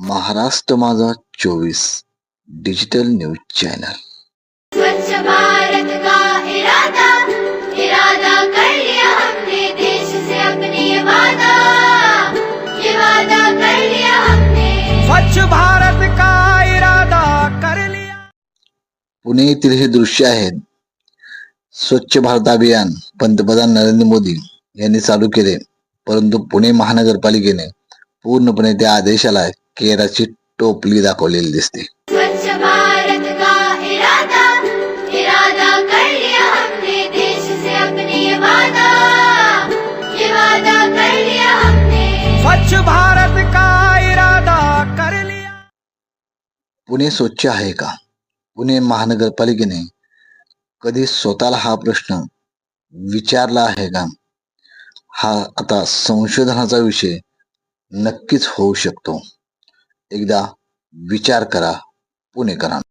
महाराष्ट्र माझा 24 digital news channel. स्वच्छ भारत का इरादा इरादा कर लिया हमने देश से अपनी ये वादा कर लिया हमने। स्वच्छ भारत का इरादा कर लिया। पुणे येथील हे दृश्य आहे। स्वच्छ भारत अभियान पंतप्रधान नरेंद्र मोदी यांनी चालू केले, परंतु पुणे महानगरपालिकेने पूर्णपणे त्या आदेशाला केराची टोपली दाखवलेली दिसते। स्वच्छ भारत का इरादा कर लिया हमने देश से अपनी ये वादा कर लिया हमने। स्वच्छ भारत का इरादा कर लिया। पुणे स्वच्छ आहे का? पुणे महानगरपालिकेने कधी स्वतःला हा प्रश्न विचारला आहे का? हा आता संशोधनाचा विषय नक्कीच होऊ शकतो। एकदा विचार करा पुणेकरांनो।